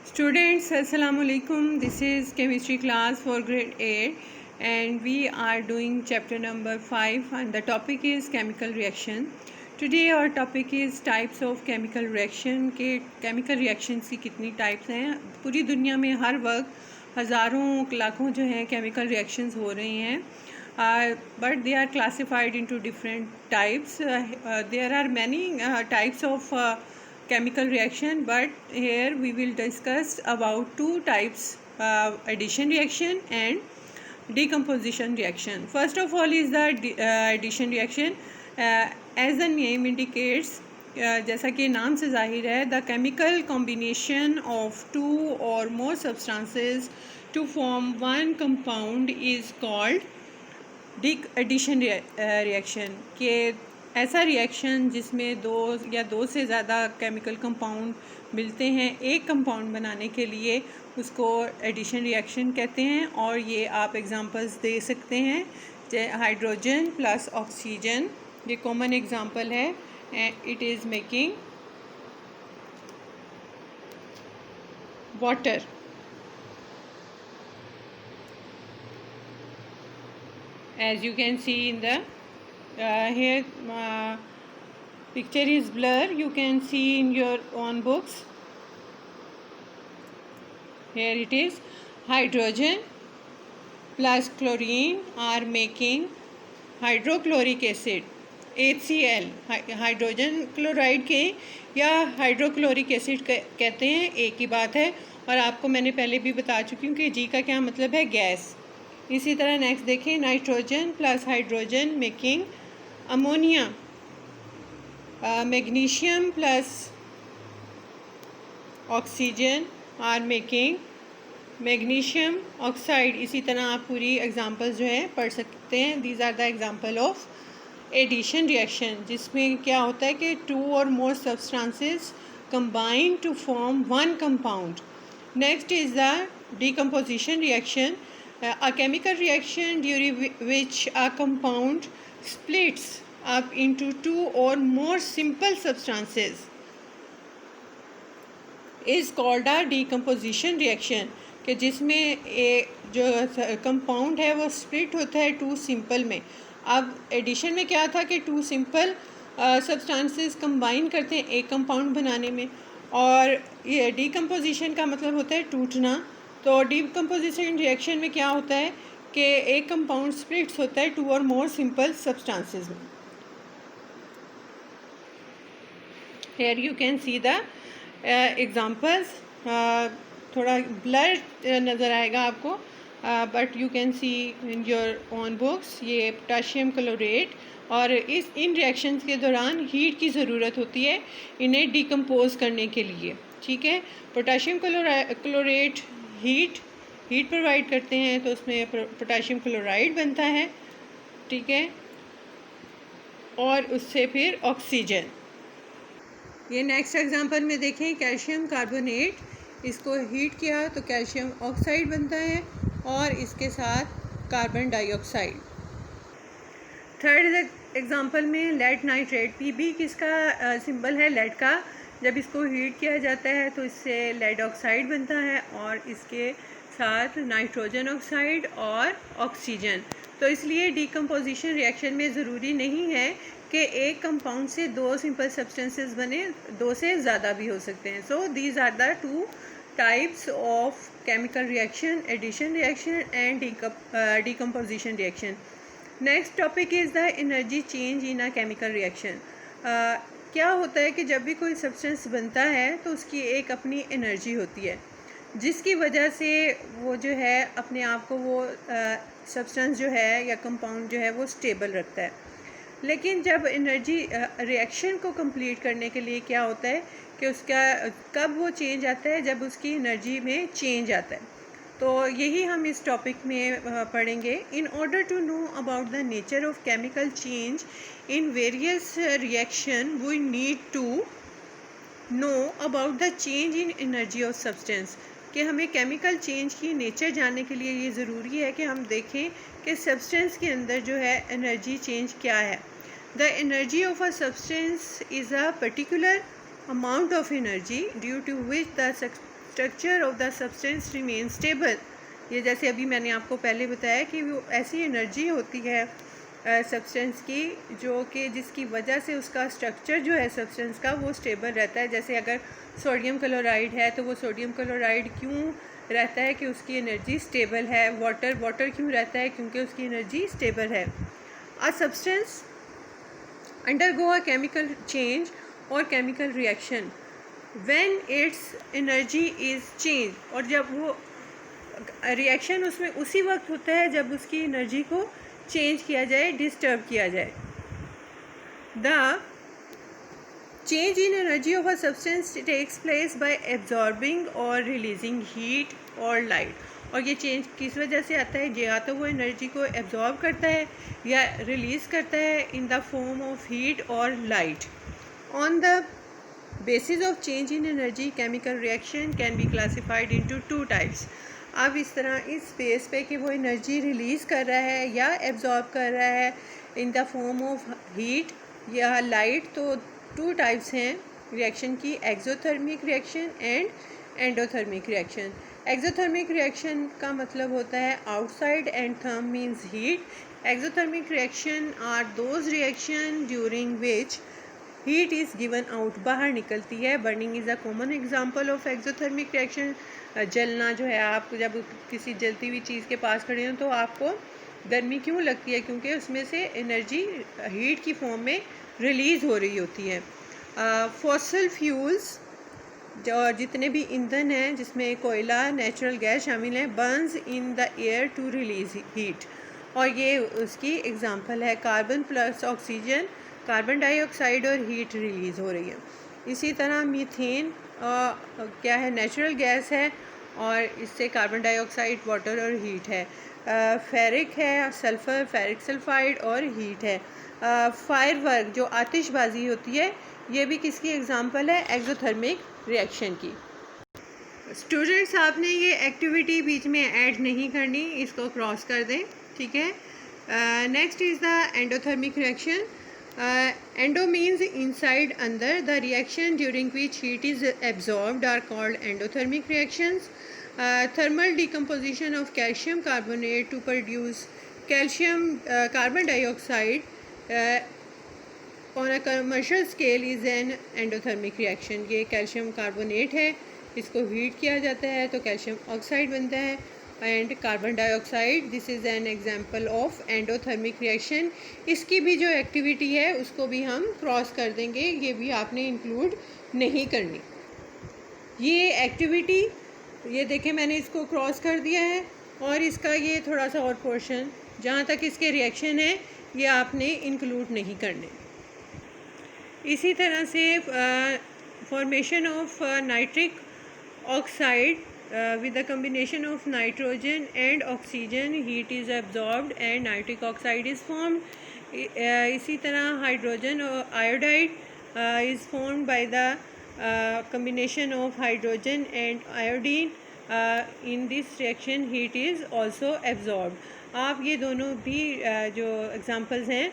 Students, Assalamu alaikum. This is chemistry class for grade 8 and we are doing chapter number 5 and the topic is chemical reaction. Today our topic is types of chemical reaction के chemical reactions की कितनी types हैं. पूरी दुनिया में हर वक्त हज़ारों लाखों जो हैं chemical reactions हो रही हैं. But they are classified into different types. There are many types of chemical reaction, but here we will discuss about two types, addition reaction and decomposition reaction. First of all is the addition reaction. As the name indicates, जैसा कि नाम से जाहिर है, the chemical combination of two or more substances to form one compound is called addition reaction. के ऐसा reaction जिसमें दो से ज़्यादा केमिकल कंपाउंड मिलते हैं एक कंपाउंड बनाने के लिए, उसको एडिशन रिएक्शन कहते हैं. और ये आप एग्जांपल्स दे सकते हैं, जैसे हाइड्रोजन प्लस ऑक्सीजन, ये कॉमन एग्जांपल है. It is making water. As you can see in the here picture is blur, you can see in your own books. Here it is, hydrogen plus chlorine are making hydrochloric acid, HCl. Hydrogen chloride के या hydrochloric acid कहते हैं, एक ही बात है. और आपको मैंने पहले भी बता चुकी हूँ कि जी का क्या मतलब है, गैस. इसी तरह नेक्स्ट देखें, nitrogen plus hydrogen making ammonia. Magnesium plus oxygen are making magnesium oxide. इसी तरह आप पूरी एग्जांपल्स जो है पढ़ सकते हैं. These are the example of addition reaction, जिसमें क्या होता है कि two or more substances combine to form one compound. Next is the decomposition reaction, a chemical reaction during which a compound splits up into two or more simple substances is called a decomposition reaction. कि जिसमें जो compound है वो split होता है to simple में. अब addition में क्या था कि टू सिंपल सब्सटेंसेस कंबाइन करते हैं एक कंपाउंड बनाने में, और ये डिकम्पोजिशन का मतलब होता है टूटना. तो डिकम्पोजिशन रिएक्शन में क्या होता है कि एक कंपाउंड स्प्लिट्स होता है two or more simple substances में. Here you can see the examples. थोड़ा ब्लर नज़र आएगा आपको, but you can see in your own books. ये पोटाशियम क्लोरेट, और इन रिएक्शंस के दौरान हीट की ज़रूरत होती है इन्हें डिकम्पोज करने के लिए. ठीक है, पोटाशियम क्लोरेट हीट प्रोवाइड करते हैं, तो उसमें पोटाशियम क्लोराइड बनता है. ठीक है, और उससे फिर ऑक्सीजन. ये नेक्स्ट एग्जांपल में देखें, कैल्शियम कार्बोनेट, इसको हीट किया तो कैल्शियम ऑक्साइड बनता है और इसके साथ कार्बन डाइऑक्साइड. थर्ड एग्जांपल में लेड नाइट्रेट, पीबी किसका सिंबल है, लेड का. जब इसको हीट किया जाता है तो इससे लेड ऑक्साइड बनता है और इसके साथ नाइट्रोजन ऑक्साइड और ऑक्सीजन. तो इसलिए डिकम्पोजिशन रिएक्शन में ज़रूरी नहीं है कि एक कंपाउंड से दो सिंपल सब्सटेंसेस बने, दो से ज़्यादा भी हो सकते हैं. So these are the two types of chemical reaction, addition reaction and decomposition reaction. Next topic is the energy change in a chemical reaction. क्या होता है कि जब भी कोई सब्सटेंस बनता है तो उसकी एक अपनी एनर्जी होती है, जिसकी वजह से वो जो है अपने आप को वो सब्सटेंस जो है या कंपाउंड जो है वो स्टेबल रखता है. लेकिन जब एनर्जी रिएक्शन को कंप्लीट करने के लिए क्या होता है कि उसका कब वो चेंज आता है, जब उसकी एनर्जी में चेंज आता है. तो यही हम इस टॉपिक में पढ़ेंगे. In order to know about the nature of chemical change in various reaction we need to know about the change in energy of substance. कि हमें केमिकल चेंज की नेचर जानने के लिए ये ज़रूरी है कि हम देखें कि सब्सटेंस के अंदर जो है एनर्जी चेंज क्या है. The energy of a substance is a particular amount of energy due to which the structure of the substance remain stable. ये जैसे अभी मैंने आपको पहले बताया कि वो ऐसी एनर्जी होती है सब्सटेंस की जो कि जिसकी वजह से उसका स्ट्रक्चर जो है सब्सटेंस का वो स्टेबल रहता है। जैसे अगर सोडियम क्लोराइड है तो वो सोडियम क्लोराइड क्यों रहता है कि उसकी एनर्जी स्टेबल है। वाटर क्यों रहता है, क्योंकि उसकी एनर्जी स्टेबल है। A substance undergo a chemical change और chemical reaction when its energy is change, और जब वो रिएक्शन उसमें उसी वक्त होता है जब उसकी एनर्जी को चेंज किया जाए, डिस्टर्ब किया जाए। The change in energy of a substance takes place by absorbing or releasing heat और लाइट। और ये चेंज किस वजह से आता है, या तो वो एनर्जी को एब्जॉर्ब करता है या रिलीज़ करता है in the form of heat और light. On the basis of change in energy chemical reaction can be classified into two types। अब इस तरह इस बेस पे कि वो एनर्जी रिलीज़ कर रहा है या एब्जॉर्ब कर रहा है in the form of heat या लाइट, तो टू टाइप्स हैं रिएक्शन की, exothermic reaction and endothermic reaction. Exothermic reaction का मतलब होता है outside and therm means heat. Exothermic reaction are those reaction during which heat is given out, बाहर निकलती है। Burning is a common example of exothermic reaction. जलना जो है, आप जब किसी जलती हुई चीज़ के पास खड़े हो तो आपको गर्मी क्यों लगती है, क्योंकि उसमें से एनर्जी हीट की फॉर्म में रिलीज़ हो रही होती है। फॉसिल फ्यूल्स जो जितने भी ईंधन हैं जिसमें कोयला नेचुरल गैस शामिल है, burns in the air to release heat, और ये उसकी एग्जांपल है। Carbon plus oxygen, carbon dioxide और हीट रिलीज़ हो रही है। इसी तरह मीथेन क्या है, नेचुरल गैस है और इससे कार्बन डाइऑक्साइड, वाटर और हीट है। फेरिक है, सल्फ़र, फेरिक सल्फाइड और हीट है। फायरवर्क जो आतिशबाजी होती है, ये भी किसकी एग्जांपल है, एक्सोथर्मिक रिएक्शन की। स्टूडेंट्स, आपने ये एक्टिविटी बीच में ऐड नहीं करनी, इसको क्रॉस कर दें, ठीक है। Next is the endothermic reaction. Endo means inside, under. The reaction during which heat is absorbed are called endothermic reactions. Thermal decomposition of calcium carbonate to produce calcium carbon dioxide on a commercial scale is an endothermic reaction। ये calcium carbonate है, इसको heat किया जाता है तो calcium oxide बनता है and carbon dioxide. This is an example of endothermic reaction. इसकी भी जो एक्टिविटी है उसको भी हम क्रॉस कर देंगे, ये भी आपने इंक्लूड नहीं करनी। ये एक्टिविटी, ये देखें मैंने इसको क्रॉस कर दिया है, और इसका ये थोड़ा सा और पोर्शन जहाँ तक इसके रिएक्शन है ये आपने इंक्लूड नहीं करने। इसी तरह से formation of nitric oxide with the combination of nitrogen and oxygen, heat is absorbed and nitric oxide is formed. इसी तरह hydrogen iodide is formed by the combination of hydrogen and iodine. In this reaction heat is also absorbed। आप ये दोनों भी जो examples हैं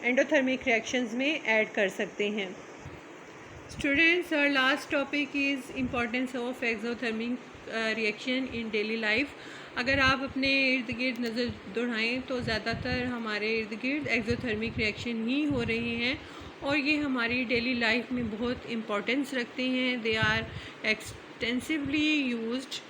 endothermic reactions में add कर सकते हैं। Students, our last topic is importance of exothermic reaction in daily life। अगर आप अपने इर्द गिर्द नज़र दौड़ाएँ तो ज़्यादातर हमारे इर्द गिर्द एक्सोथर्मिक रिएक्शन ही हो रहे हैं, और ये हमारी डेली लाइफ में बहुत इम्पोर्टेंस रखते हैं। They are extensively used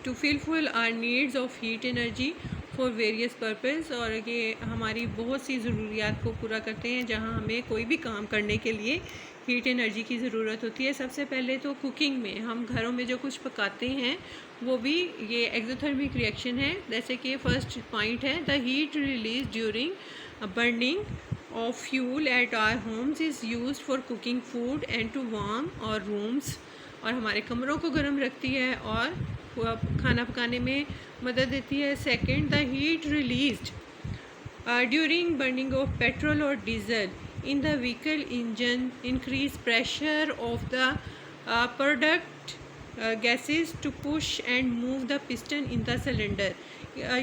to fulfil our needs of heat energy for various purpose, और ये हमारी बहुत सी ज़रूरियात को पूरा करते हैं जहाँ हमें कोई भी काम करने के लिए हीट एनर्जी की ज़रूरत होती है। सबसे पहले तो कुकिंग में, हम घरों में जो कुछ पकाते हैं वो भी ये एक्सोथर्मिक रिएक्शन है। जैसे कि फर्स्ट पॉइंट है, the heat release during burning of fuel at our homes is used for cooking food and to warm our rooms, और हमारे कमरों को गर्म रखती है और खाना पकाने में मदद देती है। Second, the heat released during burning of petrol और diesel in the vehicle engine increase pressure of the product gases to push and move the piston in the cylinder.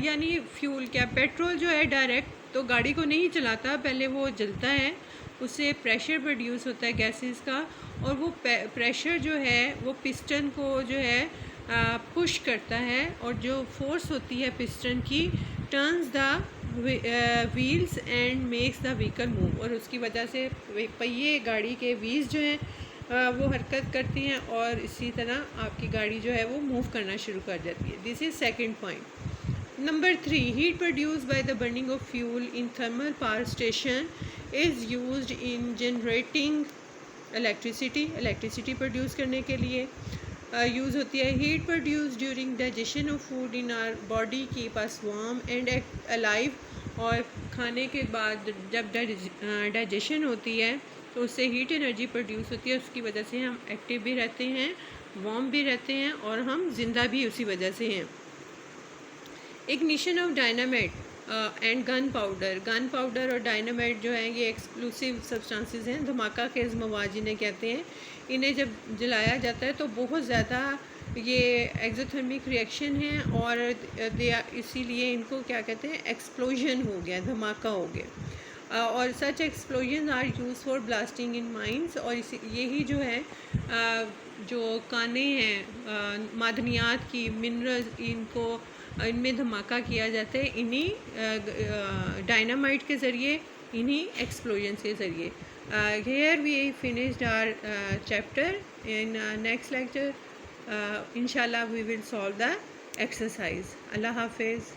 यानी फ्यूल क्या, पेट्रोल जो है डायरेक्ट तो गाड़ी को नहीं चलाता, पहले वो जलता है, उससे प्रेशर प्रोड्यूस होता है गैसेस का, और वो प्रेशर जो है वो पिस्टन को जो है पुश करता है, और जो फोर्स होती है पिस्टन की turns the wheels and makes the vehicle move, और उसकी वजह से पहिए गाड़ी के व्हील्स जो हैं वो हरकत करती हैं, और इसी तरह आपकी गाड़ी जो है वो मूव करना शुरू कर जाती है। This is second point. Number 3, heat produce by the burning of fuel in thermal power station is used in generating electricity produce करने के लिए यूज़ होती है। Heat produce during digestion of food in our body keep us warm and alive, और खाने के बाद जब डाइजेशन होती है तो उससे हीट एनर्जी प्रोड्यूस होती है, उसकी वजह से हम एक्टिव भी रहते हैं, वार्म भी रहते हैं, और हम जिंदा भी उसी वजह से हैं। Ignition of dynamite and gun powder और डायनामाइट जो है ये एक्सप्लोसिव सब्सटेंसेस हैं, धमाका खेज मवाद जिन्हें कहते हैं। इन्हें जब जलाया जाता है तो बहुत ज़्यादा ये एक्सोथर्मिक रिएक्शन है, और इसीलिए इनको क्या कहते हैं, एक्सप्लोजन हो गया, धमाका हो गया। और such explosion are use for blasting in mines, और यही जो है जो काने हैं मादनियात की, मिनरल्स, इनमें धमाका किया जाता है इन्हीं डायनामाइट के ज़रिए, इन्हीं एक्सप्लोजन के ज़रिए। Here we finished our chapter. In next lecture inshallah we will solve the exercise. Allah Hafiz.